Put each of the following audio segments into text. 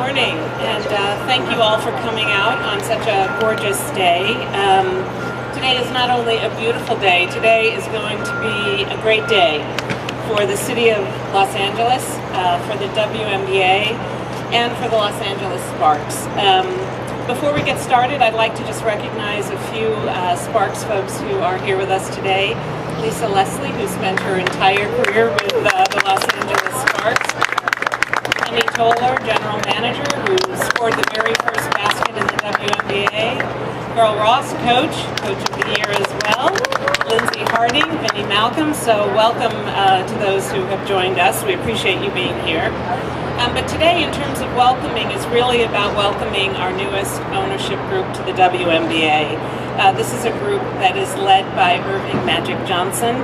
morning, and thank you all for coming out on such a gorgeous day. Today is not only a beautiful day, today is going to be a great day for the city of Los Angeles, for the WNBA, and for the Los Angeles Sparks. Before we get started, I'd like to just recognize a few Sparks folks who are here with us today. Lisa Leslie, who spent her entire career with the Los Angeles Sparks. Penny Toller, general manager, who scored the very first basket in the WNBA. Earl Ross, coach of the year as well. Lindsay Harding, Vinnie Malcolm. So welcome to those who have joined us. We appreciate you being here. But today, in terms of welcoming, is really about welcoming our newest ownership group to the WNBA. This is a group that is led by Irving Magic Johnson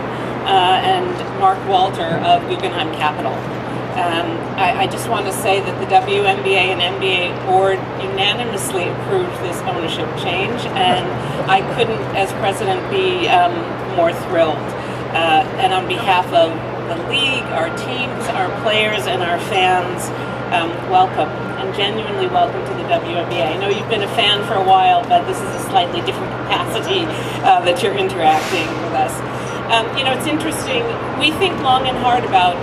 and Mark Walter of Guggenheim Capital. I just want to say that the WNBA and NBA board unanimously approved this ownership change, and I couldn't, as president, be more thrilled. And on behalf of the league, our teams, our players, and our fans, welcome, and genuinely welcome to the WNBA. I know you've been a fan for a while, but this is a slightly different capacity that you're interacting with us. It's interesting. We think long and hard about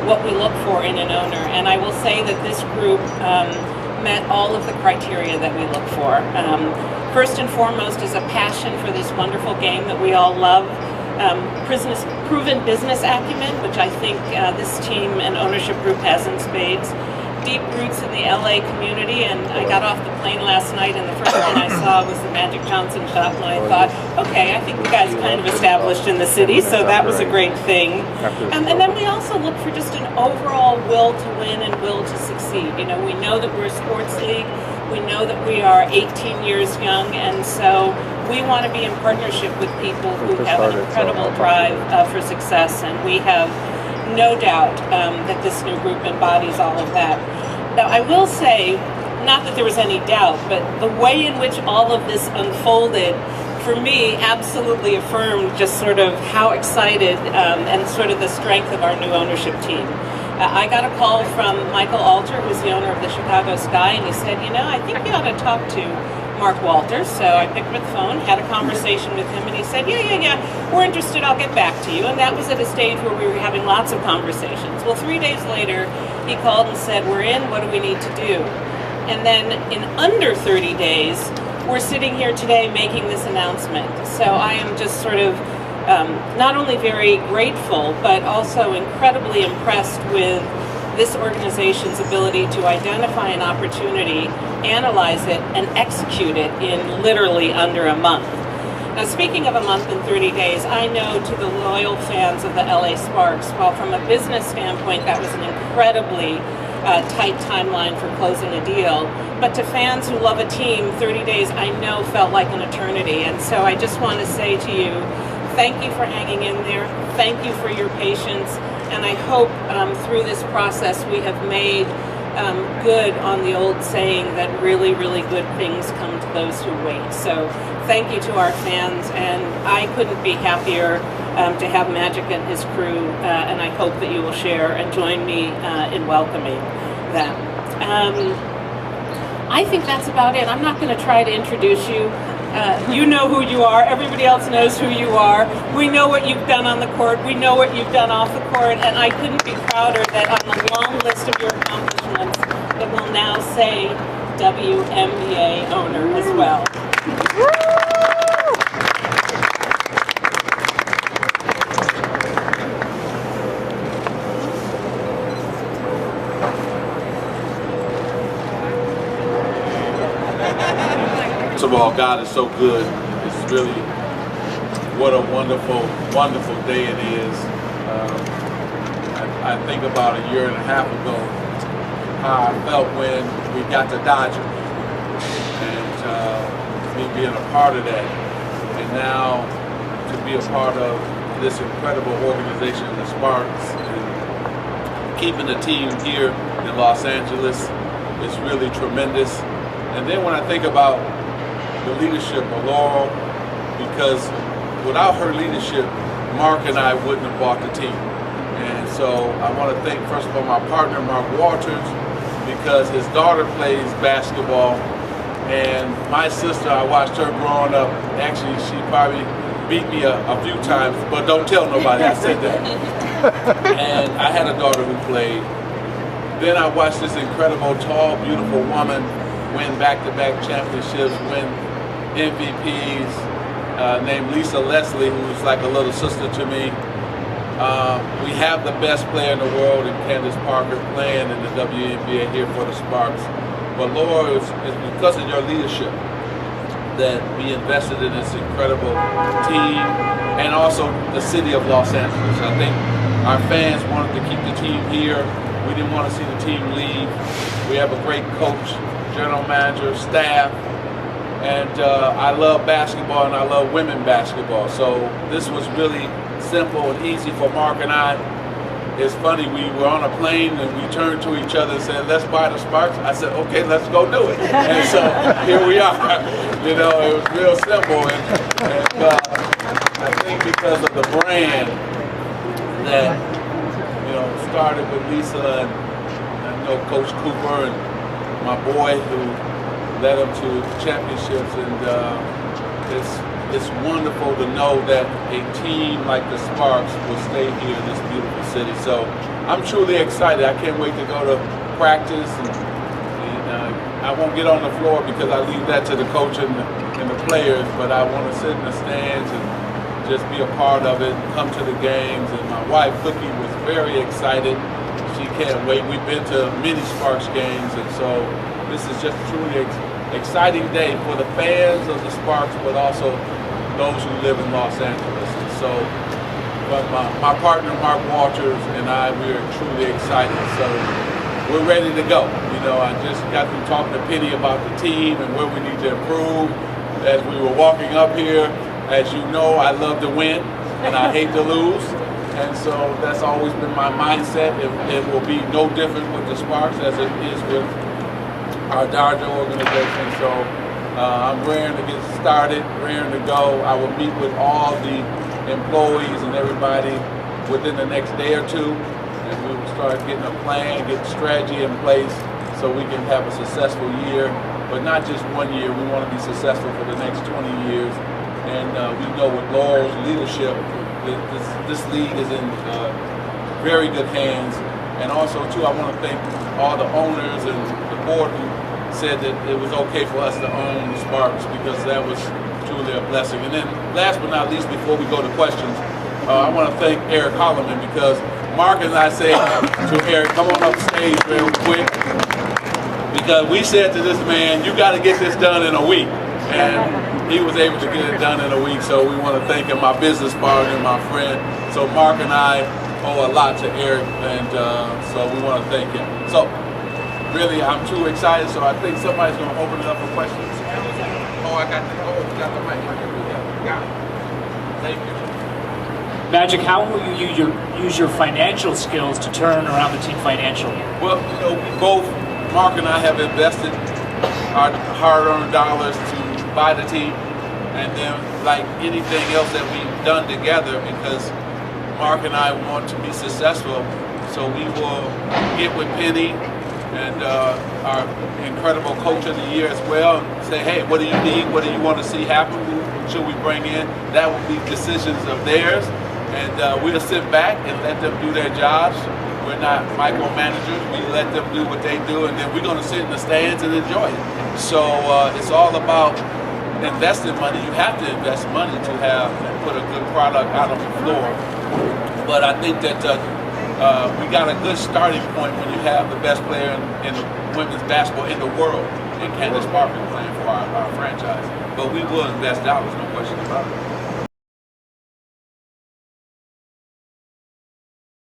what we look for in an owner, and I will say that this group met all of the criteria that we look for. First and foremost is a passion for this wonderful game that we all love. Proven business acumen, which I think this team and ownership group has in spades. Deep roots in the LA community, and I got off the plane last night and the first thing I saw was the Magic Johnson shop, and I thought, okay, I think the guy's kind of established in the city, so that was a great thing. And then we also look for just an overall will to win and will to succeed. We know that we're a sports league, we know that we are 18 years young, and so we want to be in partnership with people who have an incredible drive for success, and we have no doubt that this new group embodies all of that. Now, I will say, not that there was any doubt, but the way in which all of this unfolded, for me, absolutely affirmed just sort of how excited and sort of the strength of our new ownership team. I got a call from Michael Alter, who's the owner of the Chicago Sky, and he said, I think you ought to talk to Mark Walters. So I picked up the phone, had a conversation with him, and he said, yeah, we're interested, I'll get back to you. And that was at a stage where we were having lots of conversations. Well, 3 days later, he called and said, we're in, what do we need to do? And then in under 30 days, we're sitting here today making this announcement. So I am just sort of not only very grateful, but also incredibly impressed with this organization's ability to identify an opportunity, analyze it, and execute it in literally under a month. Now, speaking of a month and 30 days, I know to the loyal fans of the LA Sparks, while from a business standpoint, that was an incredibly tight timeline for closing a deal, but to fans who love a team, 30 days, I know, felt like an eternity. And so I just want to say to you, thank you for hanging in there. Thank you for your patience. And I hope through this process we have made good on the old saying that really, really good things come to those who wait. So thank you to our fans, and I couldn't be happier to have Magic and his crew, and I hope that you will share and join me in welcoming them. I think that's about it. I'm not going to try to introduce you. You know who you are. Everybody else knows who you are. We know what you've done on the court. We know what you've done off the court. And I couldn't be prouder that on the long list of your accomplishments, it will now say WNBA owner as well. First of all, God is so good. It's really, what a wonderful, wonderful day it is. I think about a year and a half ago how I felt when we got to Dodger, and me being a part of that, and now to be a part of this incredible organization, the Sparks, and keeping the team here in Los Angeles is really tremendous. And then when I think about the leadership of Laurel, because without her leadership, Mark and I wouldn't have bought the team. And so I want to thank, first of all, my partner, Mark Walters, because his daughter plays basketball, and my sister, I watched her growing up. Actually, she probably beat me a few times, but don't tell nobody I said that. And I had a daughter who played. Then I watched this incredible, tall, beautiful woman win back-to-back championships, win MVPs, named Lisa Leslie, who's like a little sister to me. We have the best player in the world in Candace Parker playing in the WNBA here for the Sparks. But Lord, it's because of your leadership that we invested in this incredible team, and also the city of Los Angeles. I think our fans wanted to keep the team here. We didn't want to see the team leave. We have a great coach, general manager, staff, and I love basketball and I love women basketball. So this was really simple and easy for Mark and I. It's funny, we were on a plane and we turned to each other and said, let's buy the Sparks. I said, okay, let's go do it. And so here we are. You know, it was real simple. And I think because of the brand that, you know, started with Lisa and I know Coach Cooper and my boy who led them to championships. And it's wonderful to know that a team like the Sparks will stay here in this beautiful city. So I'm truly excited. I can't wait to go to practice. And I won't get on the floor because I leave that to the coach and the players, but I want to sit in the stands and just be a part of it, come to the games. And my wife, Cookie, was very excited. She can't wait. We've been to many Sparks games, and so this is just truly exciting day for the fans of the Sparks, but also those who live in Los Angeles. And so, but my partner Mark Walters and I, we are truly excited. So we're ready to go. You know, I just got through talking to Penny about the team and where we need to improve. As we were walking up here, as you know, I love to win and I hate to lose. And so that's always been my mindset. It will be no different with the Sparks as it is with our Dodger organization. So I'm raring to get started, raring to go. I will meet with all the employees and everybody within the next day or two, and we will start getting a plan, getting strategy in place so we can have a successful year, but not just 1 year. We want to be successful for the next 20 years. And we know with Laurel's leadership, this league is in very good hands. And also, too, I want to thank all the owners and the board who said that it was okay for us to own the Sparks, because that was truly a blessing. And then last but not least, before we go to questions, I want to thank Eric Holloman, because Mark and I said to Eric, come on up stage real quick, because we said to this man, you got to get this done in a week. And he was able to get it done in a week, so we want to thank him, my business partner, my friend. So Mark and I owe a lot to Eric, and so we want to thank him. So really, I'm too excited, so I think somebody's going to open it up for questions. Oh, we got the mic. Got it. Thank you. Magic, how will you use your financial skills to turn around the team financially? Well, you know, we both, Mark and I, have invested our hard-earned dollars to buy the team, and then like anything else that we've done together, because Mark and I want to be successful, so we will get with Penny and our incredible coach of the year as well, and say, hey, what do you need? What do you want to see happen? Who should we bring in? That will be decisions of theirs, and we'll sit back and let them do their jobs. We're not micromanagers. We let them do what they do, and then we're going to sit in the stands and enjoy it. So it's all about investing money. You have to invest money to put a good product out on the floor. But I think that we got a good starting point when you have the best player in the women's basketball in the world, in Candace Parker, playing for our franchise. But we will invest dollars, no question about it.